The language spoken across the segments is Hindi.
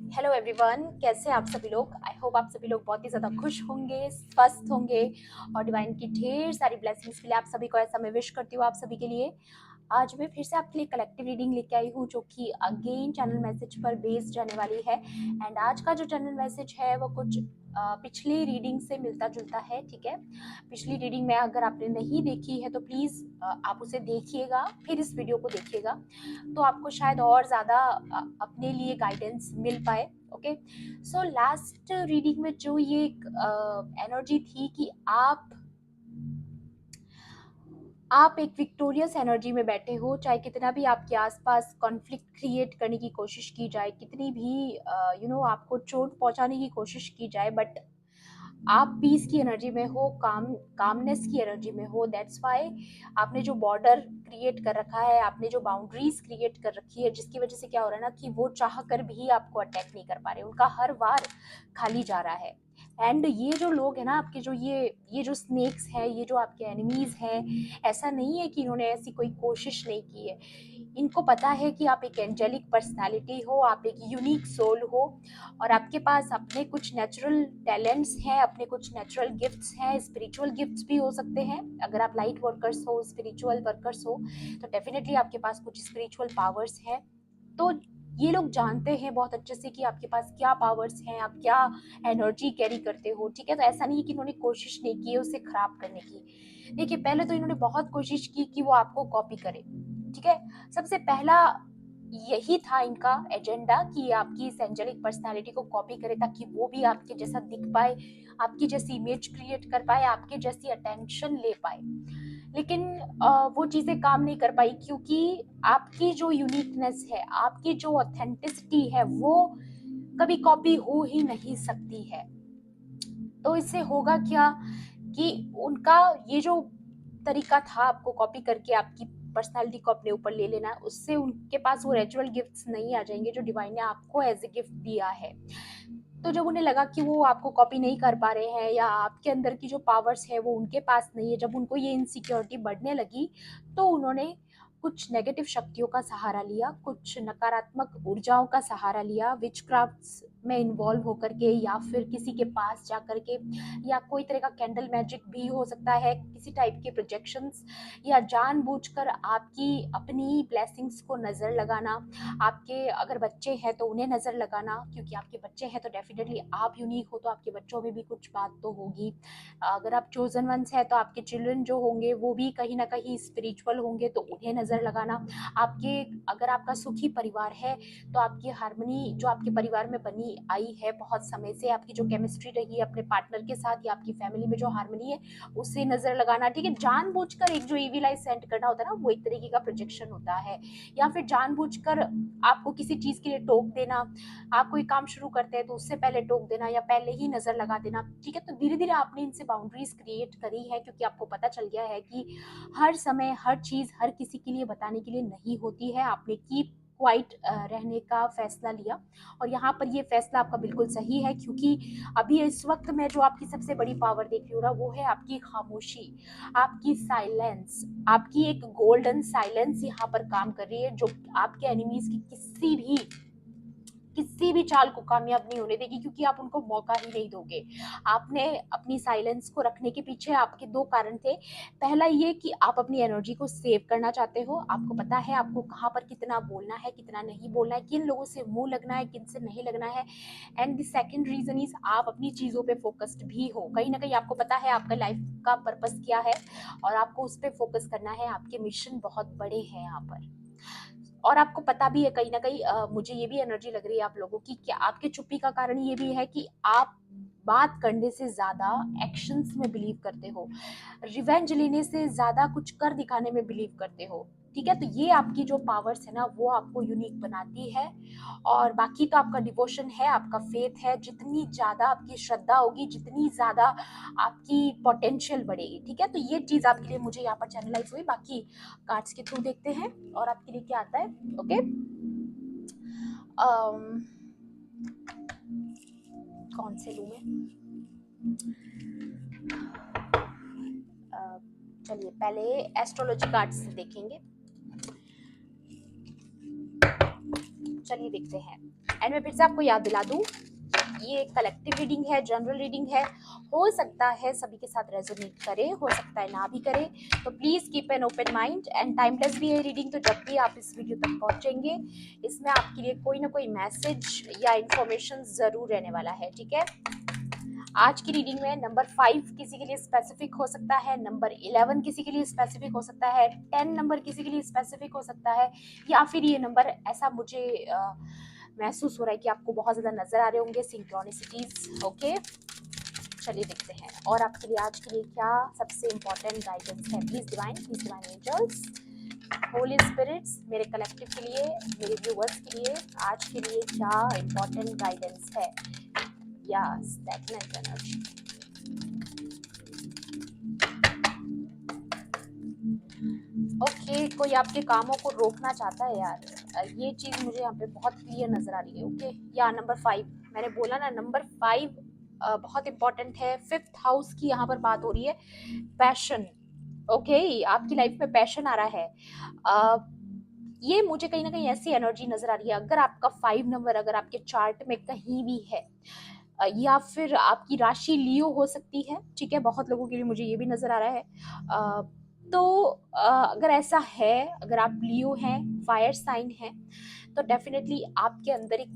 हेलो एवरीवन, कैसे हैं आप सभी लोग। आई होप आप सभी लोग बहुत ही ज़्यादा खुश होंगे, स्वस्थ होंगे और डिवाइन की ढेर सारी ब्लेसिंग्स के लिए आप सभी को ऐसा मैं विश करती हूँ आप सभी के लिए। आज मैं फिर से आपके लिए कलेक्टिव रीडिंग लेके आई हूँ जो कि अगेन चैनल मैसेज पर बेस्ड रहने वाली है। एंड आज का जो चैनल मैसेज है वो कुछ पिछली रीडिंग से मिलता जुलता है। ठीक है, पिछली रीडिंग में अगर आपने नहीं देखी है तो प्लीज़ आप उसे देखिएगा, फिर इस वीडियो को देखिएगा तो आपको शायद और ज़्यादा अपने लिए गाइडेंस मिल पाए। ओके, सो लास्ट रीडिंग में जो ये एनर्जी थी कि आप एक विक्टोरियस एनर्जी में बैठे हो, चाहे कितना भी आपके आसपास कॉन्फ्लिक्ट क्रिएट करने की कोशिश की जाए, कितनी भी आपको चोट पहुंचाने की कोशिश की जाए, बट आप पीस की एनर्जी में हो, कामनेस की एनर्जी में हो। दैट्स वाई आपने जो बॉर्डर क्रिएट कर रखा है, आपने जो बाउंड्रीज क्रिएट कर रखी है, जिसकी वजह से क्या हो रहा है ना कि वो चाह कर भी आपको अटैक नहीं कर पा रहे, उनका हर वार खाली जा रहा है। एंड ये जो लोग हैं ना आपके, जो ये जो स्नेक्स हैं, ये जो आपके एनिमीज हैं, ऐसा नहीं है कि इन्होंने ऐसी कोई कोशिश नहीं की है। इनको पता है कि आप एक एंजेलिक पर्सनालिटी हो, आप एक यूनिक सोल हो और आपके पास अपने कुछ नेचुरल टैलेंट्स हैं, अपने कुछ नेचुरल गिफ्ट्स हैं। स्पिरिचुअल गिफ्ट्स भी हो सकते हैं। अगर आप लाइट वर्कर्स हो, स्पिरिचुअल वर्कर्स हो, तो डेफिनेटली आपके पास कुछ स्पिरिचुअल पावर्स हैं। तो ये लोग जानते हैं बहुत अच्छे से कि आपके पास क्या पावर्स हैं, आप क्या एनर्जी कैरी करते हो। ठीक है, तो ऐसा नहीं है कि इन्होंने कोशिश नहीं की है उसे खराब करने की। देखिए, पहले तो इन्होंने बहुत कोशिश की कि वो आपको कॉपी करे। ठीक है, सबसे पहला यही था इनका एजेंडा कि आपकी इस एंजेलिक पर्सनालिटी को कॉपी करे, ताकि वो भी आपके जैसा दिख पाए, आपकी जैसी इमेज क्रिएट कर पाए, आपके जैसी अटेंशन ले पाए। लेकिन वो चीज़ें काम नहीं कर पाई, क्योंकि आपकी जो यूनिकनेस है, आपकी जो ऑथेंटिसिटी है, वो कभी कॉपी हो ही नहीं सकती है। तो इससे होगा क्या कि उनका ये जो तरीका था आपको कॉपी करके आपकी पर्सनालिटी को अपने ऊपर ले लेना, उससे उनके पास वो नेचुरल गिफ्ट्स नहीं आ जाएंगे जो डिवाइन ने आपको एज ए गिफ्ट दिया है। तो जब उन्हें लगा कि वो आपको कॉपी नहीं कर पा रहे हैं या आपके अंदर की जो पावर्स है वो उनके पास नहीं है, जब उनको ये इनसिक्योरिटी बढ़ने लगी, तो उन्होंने कुछ नेगेटिव शक्तियों का सहारा लिया, कुछ नकारात्मक ऊर्जाओं का सहारा लिया, विचक्राफ्ट्स में इन्वॉल्व होकर के, या फिर किसी के पास जा कर के, या कोई तरह का कैंडल मैजिक भी हो सकता है, किसी टाइप के प्रोजेक्शंस, या जानबूझकर आपकी अपनी ब्लेसिंग्स को नज़र लगाना। आपके अगर बच्चे हैं तो उन्हें नज़र लगाना, क्योंकि आपके बच्चे हैं तो डेफिनेटली आप यूनिक हो, तो आपके बच्चों में भी कुछ बात तो होगी। अगर आप चोजन वंस है तो आपके चिल्ड्रन जो होंगे वो भी कहीं ना कहीं स्पिरिचुअल होंगे, तो उन्हें नज़र लगाना। आपके अगर आपका सुखी परिवार है तो आपकी हारमोनी जो आपके परिवार में बनी आई है बहुत समय से, आपकी जो केमिस्ट्री रही है अपने पार्टनर के साथ, या आपकी फैमिली में जो हारमोनी है, उसे नज़र लगाना। ठीक है, जानबूझकर एक जो ईविल आई सेंड करना होता है ना, वो एक तरीके का प्रोजेक्शन होता है। या फिर जानबूझकर आपको किसी चीज़ के लिए टोक देना, आप कोई काम शुरू करते हैं तो उससे पहले टोक देना या पहले ही नज़र लगा देना। ठीक है, तो धीरे धीरे आपने इनसे बाउंड्रीज क्रिएट करी है, क्योंकि आपको पता चल गया है कि हर समय हर चीज़ हर किसी के लिए बताने के लिए नहीं होती है। आपने कीप क्वाइट रहने का फैसला लिया, और यहाँ पर ये फैसला आपका बिल्कुल सही है, क्योंकि अभी इस वक्त मैं जो आपकी सबसे बड़ी पावर देख रही हूँ ना, वो है आपकी खामोशी, आपकी साइलेंस। आपकी एक गोल्डन साइलेंस यहाँ पर काम कर रही है, जो आपके एनिमीज की किसी भी चाल को कामयाब नहीं होने देगी, क्योंकि आप उनको मौका ही नहीं दोगे। आपने अपनी साइलेंस को रखने के पीछे आपके दो कारण थे। पहला ये कि आप अपनी एनर्जी को सेव करना चाहते हो, आपको पता है आपको कहाँ पर कितना बोलना है, कितना नहीं बोलना है, किन लोगों से मुंह लगना है, किन से नहीं लगना है। And the second reason is आप अपनी चीज़ों पे फोकस्ड भी हो। कहीं ना कहीं आपको पता है आपका लाइफ का पर्पस क्या है, और आपको उस पर फोकस करना है। आपके मिशन बहुत बड़े हैं यहाँ पर, और आपको पता भी है कहीं ना कहीं, मुझे ये भी एनर्जी लग रही है आप लोगों की, कि आपके चुप्पी का कारण ये भी है कि आप बात करने से ज्यादा एक्शंस में बिलीव करते हो, रिवेंज लेने से ज्यादा कुछ कर दिखाने में बिलीव करते हो। ठीक है, तो ये आपकी जो पावर्स है ना, वो आपको यूनिक बनाती है। और बाकी तो आपका डिवोशन है, आपका फेथ है। जितनी ज्यादा आपकी श्रद्धा होगी, जितनी ज्यादा आपकी पोटेंशियल बढ़ेगी। ठीक है, तो ये चीज आपके लिए मुझे यहाँ पर चैनलाइज हुई। बाकी कार्ड्स के थ्रू देखते हैं और आपके लिए क्या आता है। ओके, कौन से लूं मैं? चलिए पहले एस्ट्रोलॉजी कार्ड्स से देखेंगे। चलिए देखते हैं। एंड मैं फिर से आपको याद दिला दूँ, ये कलेक्टिव रीडिंग है, जनरल रीडिंग है, हो सकता है सभी के साथ रेजोनेट करे, हो सकता है ना भी करे, तो please keep an open mind. And timeless भी है रीडिंग, तो जब भी आप इस वीडियो तक पहुंचेंगे इसमें आपके लिए कोई ना कोई मैसेज या इन्फॉर्मेशन ज़रूर रहने वाला है, ठीक है। आज की रीडिंग में नंबर 5 किसी के लिए स्पेसिफिक हो सकता है, नंबर 11 किसी के लिए स्पेसिफिक हो सकता है, 10 नंबर किसी के लिए स्पेसिफिक हो सकता है, या फिर ये नंबर ऐसा मुझे महसूस हो रहा है कि आपको बहुत ज़्यादा नज़र आ रहे होंगे, सिंक्रोनिसिटीज। ओके, चलिए देखते हैं और आपके लिए आज के लिए क्या सबसे इम्पोर्टेंट गाइडेंस है। Please divine angels, holy spirits, मेरे कलेक्टिव के लिए, मेरे व्यूअर्स के लिए आज के लिए क्या इम्पोर्टेंट गाइडेंस है। या स्टैग्नेंट एनर्जी, ओके, कोई आपके कामों को रोकना चाहता है यार, ये चीज मुझे यहाँ पे बहुत क्लियर नजर आ रही है। ओके, या नंबर 5, मैंने बोला ना नंबर 5 बहुत इंपॉर्टेंट है। 5th हाउस की यहाँ पर बात हो रही है, पैशन। ओके, आपकी लाइफ में पैशन आ रहा है। ये मुझे कहीं ना कहीं ऐसी एनर्जी नजर आ रही है, अगर आपका 5 नंबर अगर आपके चार्ट में कहीं भी है, या फिर आपकी राशि लियो हो सकती है, ठीक है, बहुत लोगों के लिए मुझे ये भी नजर आ रहा है। तो अगर ऐसा है, अगर आप लियो हैं, फायर साइन है, तो डेफिनेटली आपके अंदर एक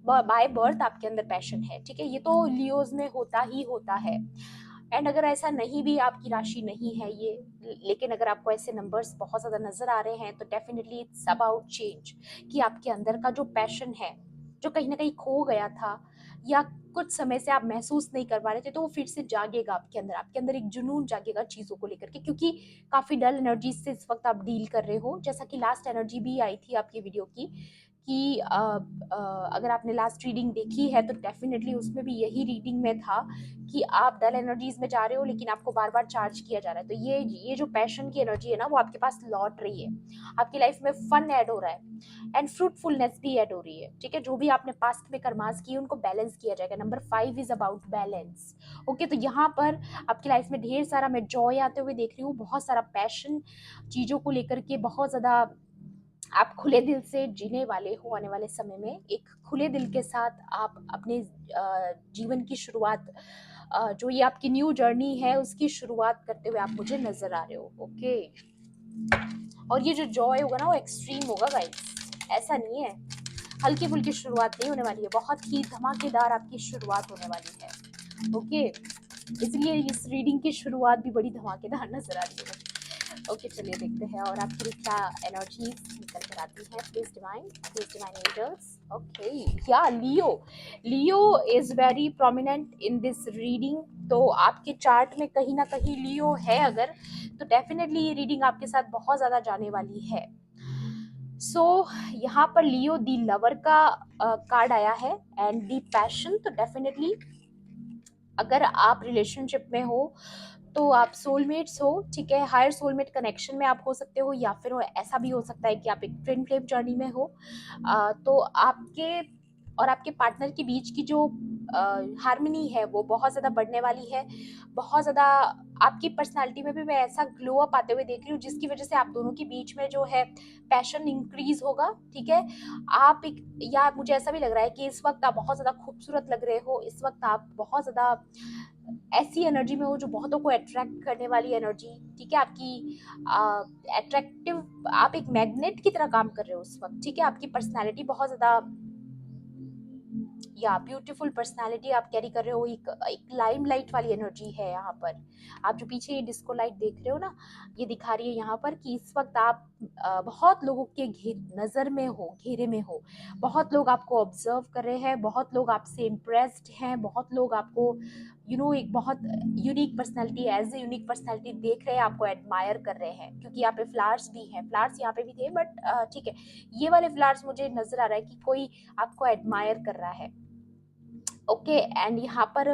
बाय बर्थ आपके अंदर पैशन है, ठीक है, ये तो लियोज में होता ही होता है। एंड अगर ऐसा नहीं भी, आपकी राशि नहीं है ये, लेकिन अगर आपको ऐसे नंबर्स बहुत ज़्यादा नजर आ रहे हैं, तो डेफिनेटली इट्स अबाउट चेंज, कि आपके अंदर का जो पैशन है, जो कहीं ना कहीं खो गया था या कुछ समय से आप महसूस नहीं कर पा रहे थे, तो वो फिर से जागेगा आपके अंदर एक जुनून जागेगा चीज़ों को लेकर के, क्योंकि काफ़ी डल एनर्जी से इस वक्त आप डील कर रहे हो, जैसा कि लास्ट एनर्जी भी आई थी आपकी वीडियो की, कि अगर आपने लास्ट रीडिंग देखी है तो डेफिनेटली उसमें भी यही रीडिंग में था कि आप डल एनर्जीज में जा रहे हो, लेकिन आपको बार बार चार्ज किया जा रहा है। तो ये जो पैशन की एनर्जी है ना, वो आपके पास लौट रही है, आपकी लाइफ में फन ऐड हो रहा है एंड फ्रूटफुलनेस भी ऐड हो रही है, ठीक है। जो भी आपने पास्ट में कर्मास किए उनको बैलेंस किया जाएगा। Number 5 is about balance. Okay, तो यहाँ पर आपकी लाइफ में ढेर सारा मैं जॉय आते हुए देख रही हूँ, बहुत सारा पैशन चीज़ों को लेकर के, बहुत ज़्यादा आप खुले दिल से जीने वाले हो। आने वाले समय में एक खुले दिल के साथ आप अपने जीवन की शुरुआत, जो ये आपकी न्यू जर्नी है उसकी शुरुआत करते हुए आप मुझे नजर आ रहे हो। ओके, और ये जो जॉय होगा ना वो एक्सट्रीम होगा गाइस, ऐसा नहीं है हल्की फुल्की शुरुआत नहीं होने वाली है, बहुत ही धमाकेदार आपकी शुरुआत होने वाली है। ओके, इसलिए इस रीडिंग की शुरुआत भी बड़ी धमाकेदार नजर आ रही है। ओके, चलिए देखते हैं और आपके लिए क्या एनर्जी निकल कर आती है। Please divine angels. Okay, yeah Leo is very prominent in this reading. तो आपके चार्ट में कहीं ना कहीं लियो है अगर, तो डेफिनेटली ये रीडिंग आपके साथ बहुत ज़्यादा जाने वाली है। सो यहाँ पर लियो दी लवर का कार्ड आया है एंड दी पैशन। तो डेफिनेटली अगर आप रिलेशनशिप में हो तो आप सोलमेट्स हो, ठीक है, हायर सोलमेट कनेक्शन में आप हो सकते हो, या फिर ऐसा भी हो सकता है कि आप एक ट्विन फ्लेम जर्नी में हो। तो आपके और आपके पार्टनर के बीच की जो हार्मनी है वो बहुत ज़्यादा बढ़ने वाली है, बहुत ज़्यादा आपकी पर्सनालिटी में भी मैं ऐसा ग्लो अप आते हुए देख रही हूँ, जिसकी वजह से आप दोनों के बीच में जो है पैशन इंक्रीज होगा, ठीक है। आप एक, या मुझे ऐसा भी लग रहा है कि इस वक्त आप बहुत ज़्यादा खूबसूरत लग रहे हो, इस वक्त आप बहुत ज़्यादा ऐसी एनर्जी में हो जो बहुतों को अट्रैक्ट करने वाली एनर्जी, ठीक है, आपकी अट्रैक्टिव, आप एक मैग्नेट की तरह काम कर रहे हो उस वक्त, ठीक है। आपकी पर्सनालिटी बहुत ज़्यादा, या ब्यूटीफुल पर्सनालिटी आप कैरी कर रहे हो, एक लाइमलाइट वाली एनर्जी है यहाँ पर। आप जो पीछे ये डिस्को लाइट देख रहे हो ना, ये दिखा रही है यहाँ पर कि इस वक्त आप बहुत लोगों के नज़र में हो, घेरे में हो, बहुत लोग आपको ऑब्जर्व कर रहे हैं, बहुत लोग आपसे इम्प्रेस्ड हैं, बहुत लोग आपको एक बहुत unique personality, as a unique personality देख रहे हैं, आपको एडमायर कर रहे हैं, क्योंकि यहाँ पे फ्लावर्स भी हैं, फ्लावर्स यहाँ पे भी थे, बट ठीक है, ये वाले फ्लावर्स मुझे नजर आ रहा है कि कोई आपको एडमायर कर रहा है। ओके, एंड यहाँ पर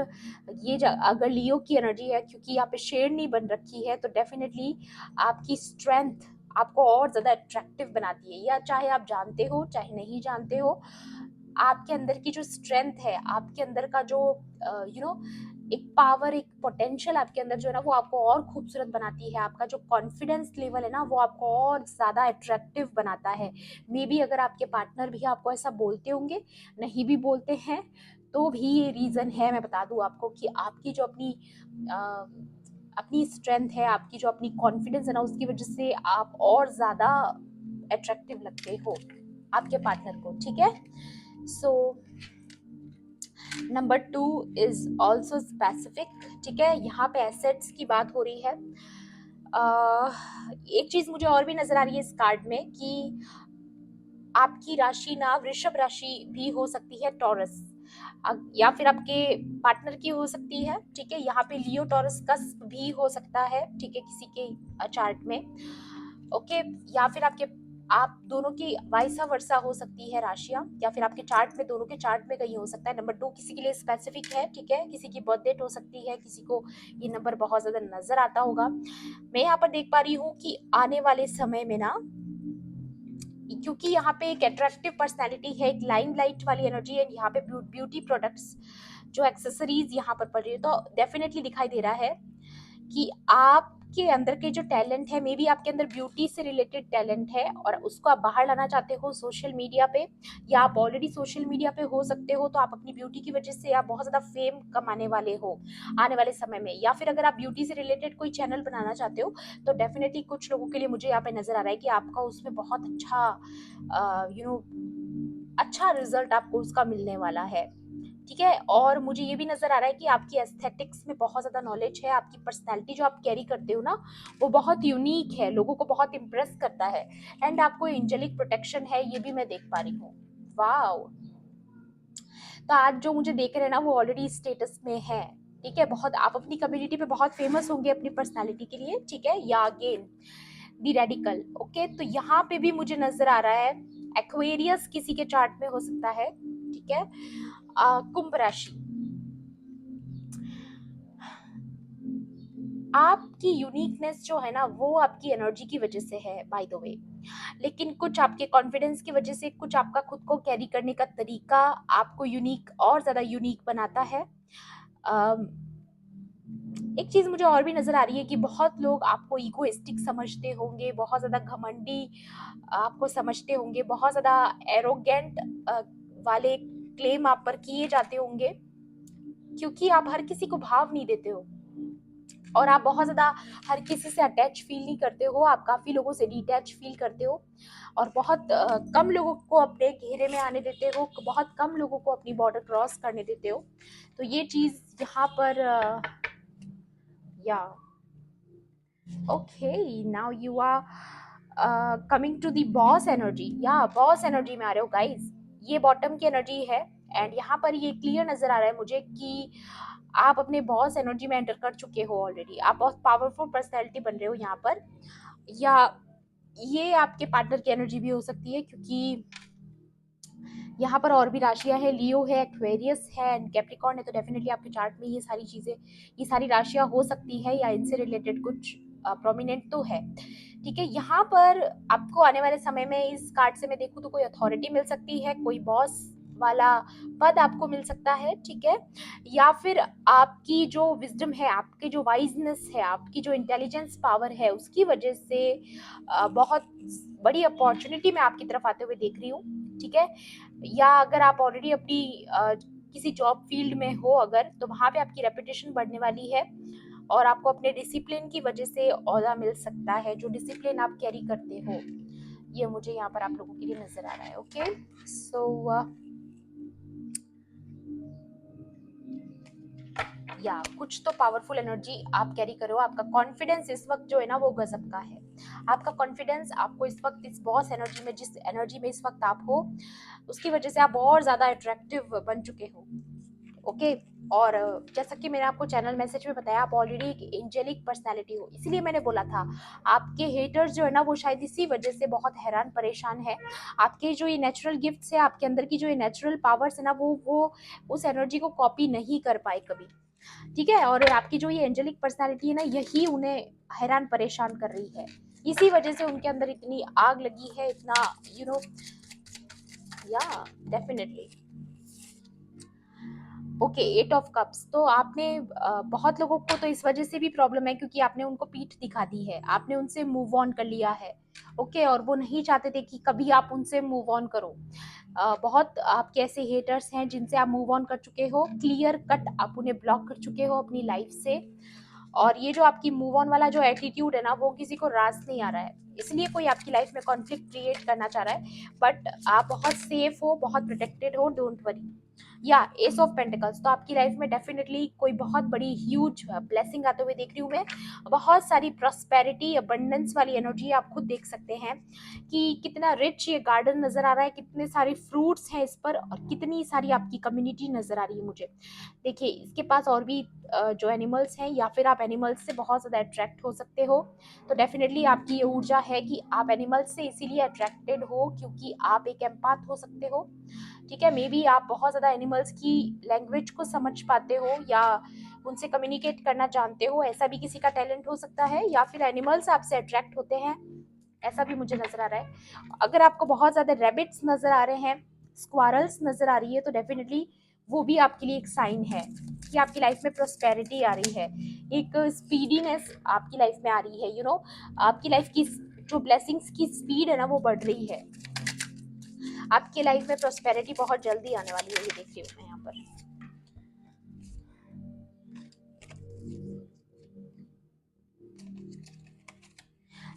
ये अगर लियो की एनर्जी है, क्योंकि यहाँ पे शेड नहीं बन रखी है, तो डेफिनेटली आपकी स्ट्रेंथ आपको और ज़्यादा अट्रैक्टिव बनाती है, या चाहे आप जानते हो चाहे नहीं जानते हो, आपके अंदर की जो स्ट्रेंथ है, आपके अंदर का जो यू नो एक पावर, एक पोटेंशियल आपके अंदर जो है ना वो आपको और खूबसूरत बनाती है। आपका जो कॉन्फिडेंस लेवल है ना वो आपको और ज़्यादा अट्रैक्टिव बनाता है। मे बी अगर आपके पार्टनर भी आपको ऐसा बोलते होंगे, नहीं भी बोलते हैं तो भी ये रीज़न है, मैं बता दूँ आपको, कि आपकी जो अपनी स्ट्रेंथ है, आपकी जो अपनी कॉन्फिडेंस है ना, उसकी वजह से आप और ज़्यादा अट्रैक्टिव लगते हो आपके पार्टनर को। ठीक है, so number 2 is also specific. ठीक है, यहाँ पे एसेट्स की बात हो रही है। एक चीज मुझे और भी नजर आ रही है इस कार्ड में कि आपकी राशि ना वृषभ राशि भी हो सकती है, टॉरस, या फिर आपके पार्टनर की हो सकती है। ठीक है, यहाँ पे लियो टॉरस का भी हो सकता है। ठीक है, किसी के चार्ट में। ओके, या फिर आप दोनों की वाइसा वर्सा हो सकती है राशियां, या फिर आपके चार्ट में, दोनों के चार्ट में कहीं हो सकता है। नंबर 2 किसी के लिए स्पेसिफिक है। ठीक है, किसी की बर्थ डेट हो सकती है, किसी को ये नंबर बहुत ज्यादा नजर आता होगा। मैं यहाँ पर देख पा रही हूँ कि आने वाले समय में ना, क्योंकि यहाँ पे एक अट्रैक्टिव पर्सनैलिटी है, एक लाइमलाइट वाली एनर्जी है, यहाँ पे ब्यूटी प्रोडक्ट्स जो एक्सेसरीज यहाँ पर पड़ रही है, तो डेफिनेटली दिखाई दे रहा है कि आपके अंदर के जो टैलेंट है, मे बी आपके अंदर ब्यूटी से रिलेटेड टैलेंट है और उसको आप बाहर लाना चाहते हो सोशल मीडिया पे, या आप ऑलरेडी सोशल मीडिया पे हो सकते हो, तो आप अपनी ब्यूटी की वजह से आप बहुत ज्यादा फेम कमाने वाले हो आने वाले समय में। या फिर अगर आप ब्यूटी से रिलेटेड कोई चैनल बनाना चाहते हो, तो डेफिनेटली कुछ लोगों के लिए मुझे यहाँ पे नजर आ रहा है कि आपका उसमें बहुत अच्छा अच्छा रिजल्ट आपको उसका मिलने वाला है। ठीक है, और मुझे ये भी नजर आ रहा है कि आपकी एस्थेटिक्स में बहुत ज्यादा नॉलेज है। आपकी पर्सनैलिटी जो आप कैरी करते हो ना वो बहुत यूनिक है, लोगों को बहुत इम्प्रेस करता है। एंड आपको एंजेलिक प्रोटेक्शन है, ये भी मैं देख पा रही हूँ। वाओ, तो आज जो मुझे देख रहे हैं ना वो ऑलरेडी स्टेटस में है। ठीक है, बहुत आप अपनी कम्युनिटी पे बहुत फेमस होंगे अपनी पर्सनालिटी के लिए। ठीक है, या अगेन दी रेडिकल। ओके, तो यहाँ पे भी मुझे नजर आ रहा है एक्वेरियस किसी के चार्ट में हो सकता है। ठीक है, कुंभ राशि। आपकी यूनिकनेस जो है ना वो आपकी एनर्जी की वजह से है, बाय द वे, लेकिन कुछ आपके कॉन्फिडेंस की वजह से, कुछ आपका खुद को कैरी करने का तरीका आपको यूनिक, और ज्यादा यूनिक बनाता है। अम, एक चीज मुझे और भी नजर आ रही है कि बहुत लोग आपको इगोइस्टिक समझते होंगे, बहुत ज्यादा घमंडी आपको समझते होंगे, बहुत ज्यादा एरोगेंट वाले क्लेम आप पर किए जाते होंगे, क्योंकि आप हर किसी को भाव नहीं देते हो और आप बहुत ज्यादा हर किसी से अटैच फील नहीं करते हो। आप काफी लोगों से डिटैच फील करते हो और बहुत कम लोगों को अपने घेरे में आने देते हो, बहुत कम लोगों को अपनी बॉर्डर क्रॉस करने देते हो। तो ये चीज यहाँ पर या okay, now you are coming to the boss energy, या बॉस एनर्जी में आ रहे हो गाइज। ये बॉटम की एनर्जी है एंड यहाँ पर ये क्लियर नजर आ रहा है मुझे कि आप अपने बॉस एनर्जी में एंटर कर चुके हो ऑलरेडी। आप बहुत पावरफुल पर्सनैलिटी बन रहे हो यहाँ पर, या ये आपके पार्टनर की एनर्जी भी हो सकती है, क्योंकि यहाँ पर और भी राशियां हैं, लियो है, एक्वेरियस है एंड कैप्रिकॉर्न है। तो डेफिनेटली आपके चार्ट में ये सारी चीजें, ये सारी राशियां हो सकती है, या इनसे रिलेटेड कुछ प्रोमिनेंट तो है। ठीक है, यहाँ पर आपको आने वाले समय में इस कार्ड से मैं देखूँ तो कोई अथॉरिटी मिल सकती है, कोई बॉस वाला पद आपको मिल सकता है। ठीक है, या फिर आपकी जो विजडम है, आपकी जो वाइजनेस है, आपकी जो इंटेलिजेंस पावर है, उसकी वजह से बहुत बड़ी अपॉर्चुनिटी मैं आपकी तरफ आते हुए देख रही हूँ। ठीक है, या अगर आप ऑलरेडी अपनी किसी जॉब फील्ड में हो अगर, तो वहां पे आपकी रेपुटेशन बढ़ने वाली है और आपको अपने डिसिप्लिन की वजह से ओहदा मिल सकता है, जो डिसिप्लिन आप कैरी करते हो। ये मुझे यहाँ पर आप लोगों के लिए नजर आ रहा है। ओके, सो या कुछ तो पावरफुल एनर्जी आप कैरी करो। आपका कॉन्फिडेंस इस वक्त जो है ना वो गजब का है। आपका कॉन्फिडेंस आपको इस वक्त, इस बॉस एनर्जी में, जिस एनर्जी में इस वक्त आप हो, उसकी वजह से आप और ज्यादा अट्रैक्टिव बन चुके हो। ओके, और जैसा कि मैंने आपको चैनल मैसेज में बताया, आप ऑलरेडी एक एंजेलिक पर्सनालिटी हो, इसीलिए मैंने बोला था आपके हेटर्स जो है ना वो शायद इसी वजह से बहुत हैरान परेशान है। आपके जो ये नेचुरल गिफ्ट्स है, आपके अंदर की जो ये नेचुरल पावर्स है ना, वो उस एनर्जी को कॉपी नहीं कर पाए कभी। ठीक है, और आपकी जो ये एंजेलिक पर्सनालिटी है ना, यही उन्हें हैरान परेशान कर रही है। इसी वजह से उनके अंदर इतनी आग लगी है, इतना या डेफिनेटली। Okay, 8 of cups. तो आपने बहुत लोगों को तो इस वजह से भी प्रॉब्लम है क्योंकि आपने उनको पीठ दिखा दी है, आपने उनसे मूव ऑन कर लिया है। ओके, और वो नहीं चाहते थे कि कभी आप उनसे मूव ऑन करो। बहुत आपके ऐसे हेटर्स हैं जिनसे आप मूव ऑन कर चुके हो, क्लियर कट आप उन्हें ब्लॉक कर चुके हो अपनी लाइफ से। और ये जो आपकी मूव ऑन वाला जो एटीट्यूड है ना, वो किसी को रास नहीं आ रहा है, इसलिए कोई आपकी लाइफ में कॉन्फ्लिक्ट क्रिएट करना चाह रहा है। बट आप बहुत सेफ हो, बहुत प्रोटेक्टेड हो, डोंट वरी। या एस ऑफ पेंटिकल्स, तो आपकी लाइफ में डेफिनेटली कोई बहुत बड़ी ह्यूज ब्लेसिंग आते हुए देख रही हूँ मैं। बहुत सारी प्रॉस्पेरिटी, अबंडेंस वाली एनर्जी आप खुद देख सकते हैं कि कितना रिच ये गार्डन नजर आ रहा है, कितने सारे फ्रूट्स हैं इस पर, और कितनी सारी आपकी कम्युनिटी नजर आ रही है मुझे। देखिए, इसके पास और भी जो एनिमल्स हैं, या फिर आप एनिमल्स से बहुत ज़्यादा अट्रैक्ट हो सकते हो। तो डेफिनेटली आपकी ये ऊर्जा है कि आप एनिमल्स से इसीलिए अट्रैक्टेड हो क्योंकि आप एक एम्पाथ हो सकते हो। ठीक है, मे बी आप बहुत ज़्यादा एनिमल्स की लैंग्वेज को समझ पाते हो या उनसे कम्युनिकेट करना जानते हो, ऐसा भी किसी का टैलेंट हो सकता है। या फिर एनिमल्स आपसे अट्रैक्ट होते हैं, ऐसा भी मुझे नजर आ रहा है। अगर आपको बहुत ज़्यादा रैबिट्स नजर आ रहे हैं, स्क्वारल्स नजर आ रही है, तो डेफिनेटली वो भी आपके लिए एक साइन है कि आपकी लाइफ में प्रोस्पेरिटी आ रही है, एक स्पीडीनेस आपकी लाइफ में आ रही है। आपकी लाइफ की जो ब्लेसिंग्स की स्पीड है ना, वो बढ़ रही है। आपकी लाइफ में प्रोस्पेरिटी बहुत जल्दी आने वाली है, ये देख रही हूँ मैं यहाँ पर।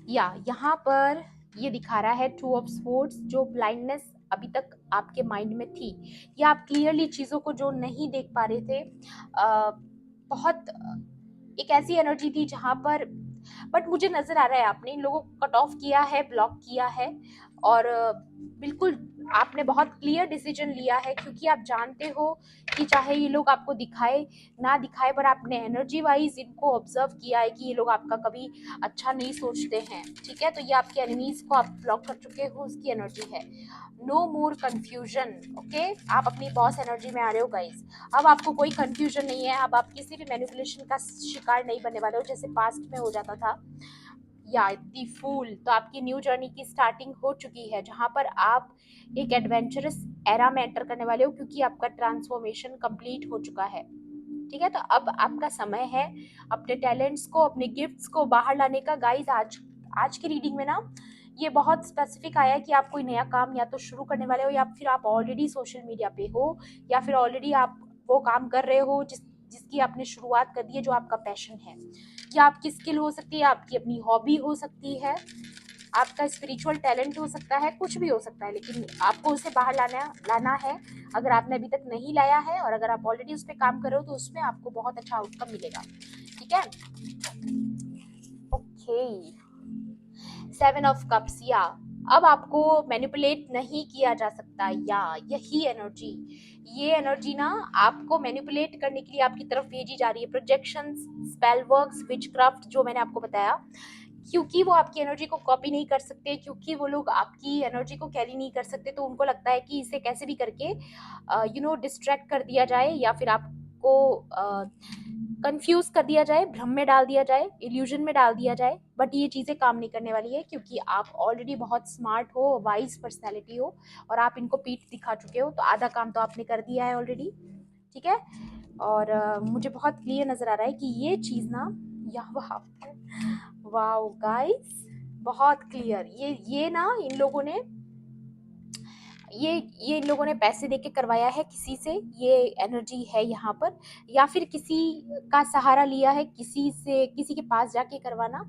या यहाँ पर ये दिखा रहा है 2 ऑफ स्वॉर्ड्स, जो ब्लाइंडनेस अभी तक आपके माइंड में थी, या आप क्लियरली चीज़ों को जो नहीं देख पा रहे थे। बहुत एक ऐसी एनर्जी थी जहाँ पर, बट मुझे नजर आ रहा है आपने इन लोगों को कट ऑफ किया है, ब्लॉक किया है। और बिल्कुल आपने बहुत क्लियर डिसीजन लिया है क्योंकि आप जानते हो कि चाहे ये लोग आपको दिखाए ना दिखाए, पर आपने एनर्जी वाइज इनको ऑब्जर्व किया है कि ये लोग आपका कभी अच्छा नहीं सोचते हैं। ठीक है, तो ये आपके एनिमीज को आप ब्लॉक कर चुके हो, उसकी एनर्जी है। No more confusion. ओके, आप अपनी बॉस एनर्जी में आ रहे हो गाइस। अब आपको कोई कंफ्यूजन नहीं है, अब आप किसी भी मैनिपुलेशन का शिकार नहीं बनने वाले हो जैसे पास्ट में हो जाता था। या दी फूल, तो आपकी न्यू जर्नी की स्टार्टिंग हो चुकी है जहां पर आप एक एडवेंचरस एरा में एंटर करने वाले हो क्योंकि आपका ट्रांसफॉर्मेशन कंप्लीट हो चुका है। ठीक है, तो अब आपका समय है अपने टैलेंट्स को, अपने गिफ्ट्स को बाहर लाने का। गाइस, आज आज की रीडिंग में ना ये बहुत स्पेसिफिक आया है कि आप कोई नया काम या तो शुरू करने वाले हो, या फिर आप ऑलरेडी सोशल मीडिया पे हो, या फिर ऑलरेडी आप वो काम कर रहे हो जिसकी आपने शुरुआत कर दी है, जो आपका पैशन है। या आपकी स्किल हो सकती है, आपकी अपनी हॉबी हो सकती है, आपका स्पिरिचुअल टैलेंट हो सकता है, कुछ भी हो सकता है, लेकिन आपको उसे बाहर लाना है। अगर आपने अभी तक नहीं लाया है और अगर आप ऑलरेडी उस पर काम कर रहे हो तो उसमें आपको बहुत अच्छा आउटकम मिलेगा। ठीक है, ओके। 7 ऑफ कप्स, या अब आपको मैनिपुलेट नहीं किया जा सकता। या यही एनर्जी, ये एनर्जी ना आपको मैनिपुलेट करने के लिए आपकी तरफ भेजी जा रही है। प्रोजेक्शंस, स्पेल वर्क्स, विचक्राफ्ट, जो मैंने आपको बताया, क्योंकि वो आपकी एनर्जी को कॉपी नहीं कर सकते, क्योंकि वो लोग आपकी एनर्जी को कैरी नहीं कर सकते, तो उनको लगता है कि इसे कैसे भी करके डिस्ट्रैक्ट कर दिया जाए, या फिर आपको कंफ्यूज कर दिया जाए, भ्रम में डाल दिया जाए, इल्यूजन में डाल दिया जाए। बट ये चीज़ें काम नहीं करने वाली है क्योंकि आप ऑलरेडी बहुत स्मार्ट हो, वाइज पर्सनैलिटी हो, और आप इनको पीठ दिखा चुके हो, तो आधा काम तो आपने कर दिया है ऑलरेडी। ठीक है, और मुझे बहुत क्लियर नज़र आ रहा है कि ये चीज़ ना यहाँ, वाओ गाइस, बहुत क्लियर। ये ना इन लोगों ने ये इन लोगों ने पैसे देके करवाया है किसी से, ये एनर्जी है यहाँ पर। या फिर किसी का सहारा लिया है, किसी से, किसी के पास जाके करवाना।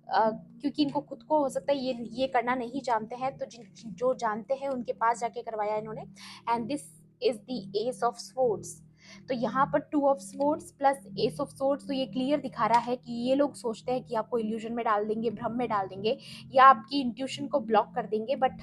क्योंकि इनको खुद को हो सकता है ये करना नहीं जानते हैं, तो जो जानते हैं उनके पास जाके करवाया इन्होंने। And this is the S of swords. तो यहाँ पर 2 of swords plus S of swords, तो ये क्लियर दिखा रहा है कि ये लोग सोचते हैं कि आपको इल्यूजन में डाल देंगे, भ्रम में डाल देंगे, या आपकी इंट्यूशन को ब्लॉक कर देंगे। But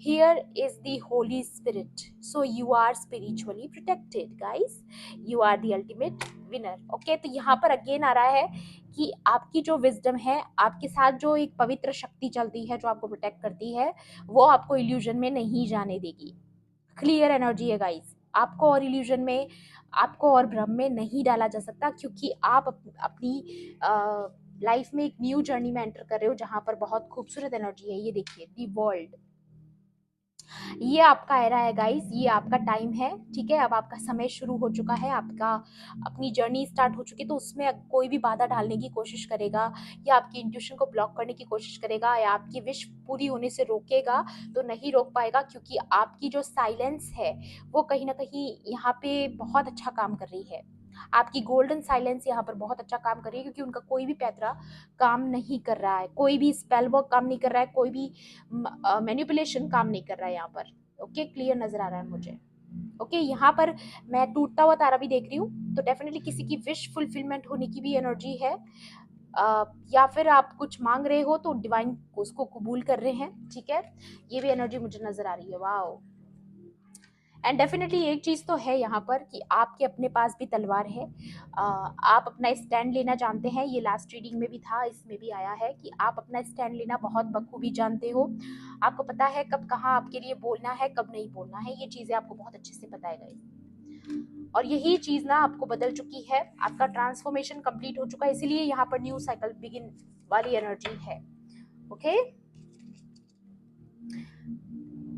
here is the holy spirit, so you are spiritually protected guys, you are the ultimate winner. Okay, तो यहाँ पर अगेन आ रहा है कि आपकी जो विजडम है, आपके साथ जो एक पवित्र शक्ति चलती है जो आपको प्रोटेक्ट करती है, वो आपको इल्यूजन में नहीं जाने देगी। क्लियर एनर्जी है गाइस, आपको और इल्यूजन में, आपको और भ्रम में नहीं डाला जा सकता, क्योंकि आप अपनी लाइफ में एक न्यू जर्नी में एंटर कर रहे हो जहां पर बहुत खूबसूरत एनर्जी है। ये देखिए, दी वर्ल्ड, ये आपका एरा है गाइस, ये आपका टाइम है, ठीक है। अब आपका समय शुरू हो चुका है, आपका अपनी जर्नी स्टार्ट हो चुकी है। तो उसमें कोई भी बाधा डालने की कोशिश करेगा या आपकी इंट्यूशन को ब्लॉक करने की कोशिश करेगा या आपकी विश पूरी होने से रोकेगा, तो नहीं रोक पाएगा, क्योंकि आपकी जो साइलेंस है वो कहीं ना कहीं यहाँ पे बहुत अच्छा काम कर रही है। आपकी गोल्डन साइलेंस यहाँ पर बहुत अच्छा काम कर रही है, क्योंकि उनका कोई भी पैतरा काम नहीं कर रहा है, कोई भी स्पेल वर्क काम नहीं कर रहा है, कोई भी मैनिपुलेशन काम नहीं कर रहा है यहाँ पर। ओके, क्लियर नजर आ रहा है मुझे। ओके, यहाँ पर मैं टूटता हुआ तारा भी देख रही हूँ, तो डेफिनेटली किसी की विश फुलफिलमेंट होने की भी एनर्जी है। या फिर आप कुछ मांग रहे हो तो डिवाइन उसको कबूल कर रहे हैं, ठीक है। ये भी एनर्जी मुझे नजर आ रही है। वाओ। एंड डेफिनेटली एक चीज तो है यहाँ पर कि आपके अपने पास भी तलवार है। आप अपना स्टैंड लेना जानते हैं, ये लास्ट रीडिंग में भी था, इसमें भी आया है कि आप अपना स्टैंड लेना बहुत बखूबी जानते हो। आपको पता है कब कहाँ आपके लिए बोलना है, कब नहीं बोलना है, ये चीजें आपको बहुत अच्छे से पता है गाइस। और यही चीज ना आपको बदल चुकी है, आपका ट्रांसफॉर्मेशन कंप्लीट हो चुका है, इसीलिए यहाँ पर न्यू साइकिल बिगिन वाली एनर्जी है। ओके,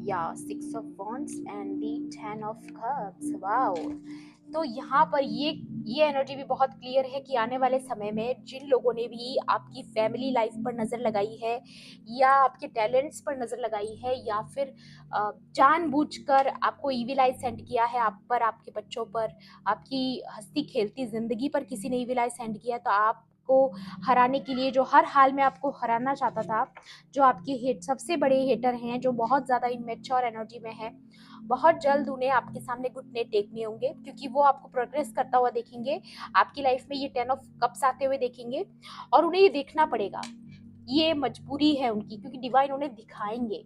या 6 of Wands and the 10 of Cups। Wow. तो यहाँ पर ये एनर्जी भी बहुत क्लियर है कि आने वाले समय में जिन लोगों ने भी आपकी फैमिली लाइफ पर नज़र लगाई है या आपके टैलेंट्स पर नज़र लगाई है या फिर जानबूझकर आपको ईविल आई सेंड किया है, आप पर, आपके बच्चों पर, आपकी हंसती खेलती ज़िंदगी पर किसी ने ईविल आई सेंड किया, तो आपको हराने के लिए, जो हर हाल में आपको हराना चाहता था, जो आपके सबसे बड़े हेटर हैं, जो बहुत ज़्यादा इमेच्योर एनर्जी में है, बहुत जल्द उन्हें आपके सामने घुटने टेकने होंगे, क्योंकि वो आपको प्रोग्रेस करता हुआ देखेंगे, आपकी लाइफ में ये 10 of Cups आते हुए देखेंगे, और उन्हें ये देखना पड़ेगा, ये मजबूरी है उनकी, क्योंकि डिवाइन उन्हें दिखाएंगे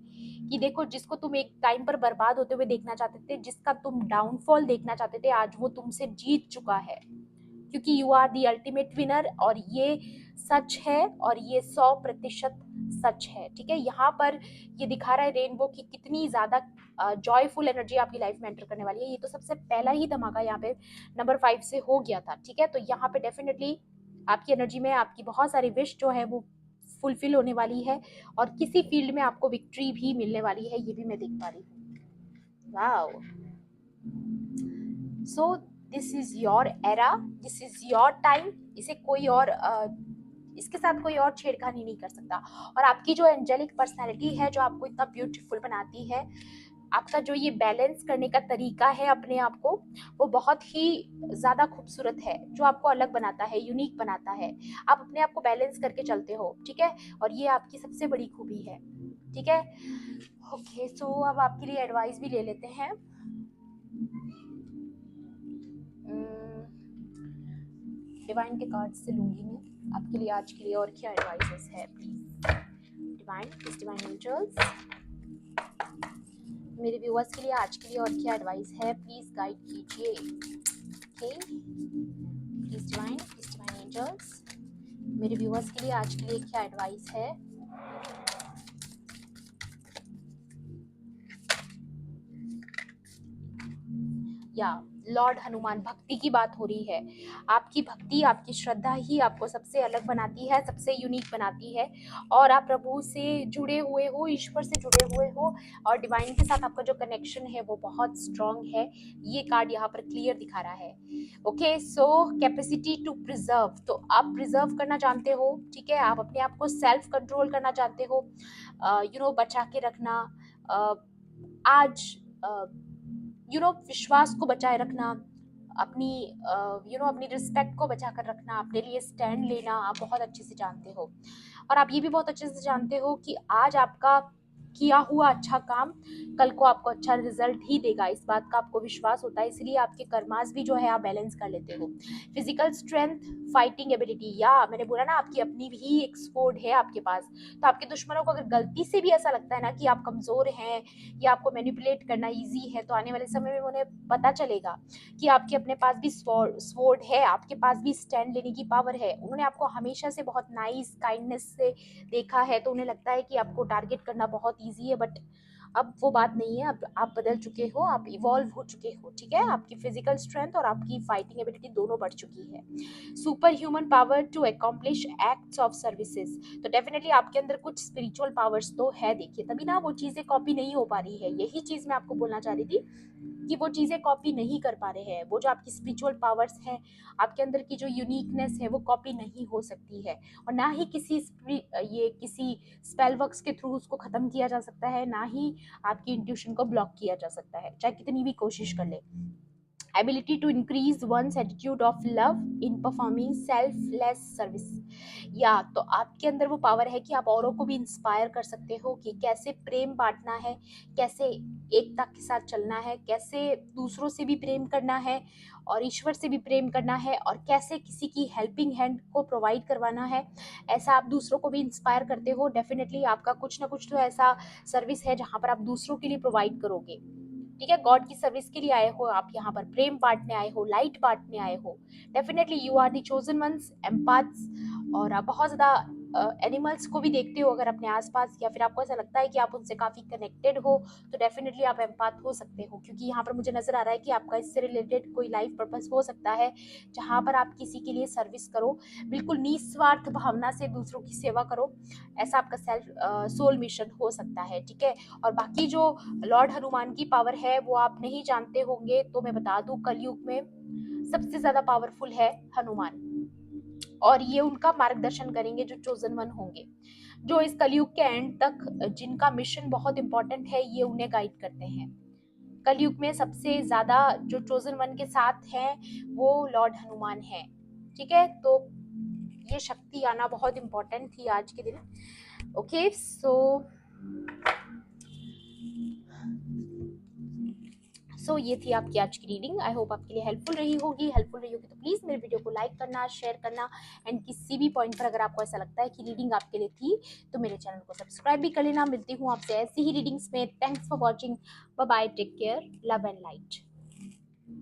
कि देखो, जिसको तुम एक टाइम पर बर्बाद होते हुए देखना चाहते थे, जिसका तुम डाउनफॉल देखना चाहते थे, आज वो तुमसे जीत चुका है, क्योंकि you are the ultimate winner. और ये सच है, और ये 100% सच है, ठीक है। यहाँ पर ये दिखा रहा है रेनबो की कितनी ज्यादा जॉयफुल एनर्जी आपकी लाइफ में एंटर करने वाली है। ये तो सबसे पहला ही धमाका यहाँ पे नंबर 5 से हो गया था, ठीक है। तो यहाँ पे डेफिनेटली आपकी एनर्जी में आपकी बहुत सारी विश जो है वो फुलफिल होने वाली है, और किसी फील्ड में आपको विक्ट्री भी मिलने वाली है, ये भी मैं देख पा रही हूँ। Wow. So this is your era, this is your time. इसे कोई और इसके साथ कोई और छेड़खानी नहीं कर सकता। और आपकी जो एंजेलिक पर्सनैलिटी है, जो आपको इतना ब्यूटीफुल बनाती है, आपका जो ये बैलेंस करने का तरीका है अपने आप को, वो बहुत ही ज़्यादा खूबसूरत है, जो आपको अलग बनाता है, यूनिक बनाता है। आप अपने आप को बैलेंस करके चलते हो, ठीक है। और ये आपकी सबसे बड़ी खूबी है, ठीक है। ओके, सो अब आपके लिए एडवाइस भी ले लेते हैं। डिवाइन के कार्ड से लूंगी मैं आपके लिए आज के लिए, और क्या एडवाइसेस है please divine, please divine angels, मेरे व्यूअर्स के लिए आज के लिए और क्या एडवाइस है, प्लीज गाइड कीजिए। ओके, प्लीज डिवाइन एंजल्स, मेरे व्यूअर्स के लिए आज के लिए क्या एडवाइस है। या लॉर्ड हनुमान, भक्ति की बात हो रही है। आपकी भक्ति, आपकी श्रद्धा ही आपको सबसे अलग बनाती है, सबसे यूनिक बनाती है, और आप प्रभु से जुड़े हुए हो, ईश्वर से जुड़े हुए हो, और डिवाइन के साथ आपका जो कनेक्शन है वो बहुत स्ट्रांग है। ये कार्ड यहाँ पर क्लियर दिखा रहा है। Okay, so capacity to preserve, तो आप प्रिजर्व करना जानते हो, ठीक है। आप अपने आप को सेल्फ कंट्रोल करना जानते हो, बचा के रखना, आज विश्वास को बचाए रखना, अपनी अपनी रिस्पेक्ट को बचा कर रखना, अपने लिए स्टैंड लेना आप बहुत अच्छे से जानते हो। और आप ये भी बहुत अच्छे से जानते हो कि आज आपका किया हुआ अच्छा काम कल को आपको अच्छा रिजल्ट ही देगा, इस बात का आपको विश्वास होता है, इसलिए आपके कर्मास भी जो है आप बैलेंस कर लेते हो। फिजिकल स्ट्रेंथ, फाइटिंग एबिलिटी, या मैंने बोला ना आपकी अपनी भी एक स्वॉर्ड है आपके पास, तो आपके दुश्मनों को अगर गलती से भी ऐसा लगता है ना कि आप कमजोर हैं या आपको मैनिपुलेट करना इजी है, तो आने वाले समय में उन्हें पता चलेगा कि आपके अपने पास भी स्वॉर्ड है, आपके पास भी स्टैंड लेने की पावर है। उन्होंने आपको हमेशा से बहुत नाइस काइंडनेस से देखा है, तो उन्हें लगता है कि आपको टारगेट करना बहुत ईजी है, बट अब वो बात नहीं है, अब आप बदल चुके हो, आप इवॉल्व हो चुके हो, ठीक है। आपकी फिजिकल स्ट्रेंथ और आपकी फाइटिंग एबिलिटी दोनों बढ़ चुकी है। Superhuman power to accomplish acts of services, तो डेफिनेटली आपके अंदर कुछ स्पिरिचुअल पावर्स तो है, देखिए तभी ना वो चीज़ें कॉपी नहीं हो पा रही है। यही चीज़ मैं आपको बोलना चाह रही थी कि वो चीज़ें कॉपी नहीं कर पा रहे हैं। वो जो आपकी स्पिरिचुअल पावर्स हैं, आपके अंदर की जो यूनिकनेस है, वो कॉपी नहीं हो सकती है। और ना ही ये किसी स्पेल वर्क्स के थ्रू उसको ख़त्म किया जा सकता है, ना ही आपकी इंट्यूशन को ब्लॉक किया जा सकता है, चाहे कितनी भी कोशिश कर ले। ability to increase one's attitude of love in performing selfless service, या तो आपके अंदर वो पावर है कि आप औरों को भी इंस्पायर कर सकते हो कि कैसे प्रेम बांटना है, कैसे एकता के साथ चलना है, कैसे दूसरों से भी प्रेम करना है और ईश्वर से भी प्रेम करना है, और कैसे किसी की हेल्पिंग हैंड को प्रोवाइड करवाना है। ऐसा आप दूसरों को भी इंस्पायर करते हो। डेफिनेटली आपका कुछ ना कुछ तो ऐसा सर्विस है जहाँ पर आप दूसरों के लिए प्रोवाइड करोगे, ठीक है। गॉड की सर्विस के लिए आए हो आप, यहाँ पर प्रेम बांटने आए हो, लाइट बांटने आए हो। Definitely you are the chosen ones, empaths. और आप बहुत ज़्यादा एनिमल्स को भी देखते हो अगर अपने आसपास, या फिर आपको ऐसा लगता है कि आप उनसे काफ़ी कनेक्टेड हो, तो डेफिनेटली आप एम्पाथ हो सकते हो। क्योंकि यहाँ पर मुझे नज़र आ रहा है कि आपका इससे रिलेटेड कोई लाइफ पर्पस हो सकता है, जहाँ पर आप किसी के लिए सर्विस करो, बिल्कुल निस्वार्थ भावना से दूसरों की सेवा करो। ऐसा आपका सेल्फ सोल मिशन हो सकता है, ठीक है। और बाकी जो लॉर्ड हनुमान की पावर है वो आप नहीं जानते होंगे, तो मैं बता दूं, कलयुग में सबसे ज्यादा पावरफुल है हनुमान। और ये उनका मार्गदर्शन करेंगे जो चोजन वन होंगे, जो इस कलयुग के एंड तक जिनका मिशन बहुत इंपॉर्टेंट है, ये उन्हें गाइड करते हैं। कलयुग में सबसे ज्यादा जो चोजन वन के साथ हैं वो लॉर्ड हनुमान है, ठीक है। तो ये शक्ति आना बहुत इंपॉर्टेंट थी आज के दिन। ओके, सो ये थी आपकी आज की रीडिंग। आई होप आपके लिए हेल्पफुल रही होगी। हेल्पफुल रही होगी तो प्लीज़ मेरे वीडियो को लाइक करना, शेयर करना, एंड किसी भी पॉइंट पर अगर आपको ऐसा लगता है कि रीडिंग आपके लिए थी तो मेरे चैनल को सब्सक्राइब भी कर लेना। मिलती हूँ आपसे ऐसी ही रीडिंग्स में। Thanks for watching. Bye bye, take care, love and light.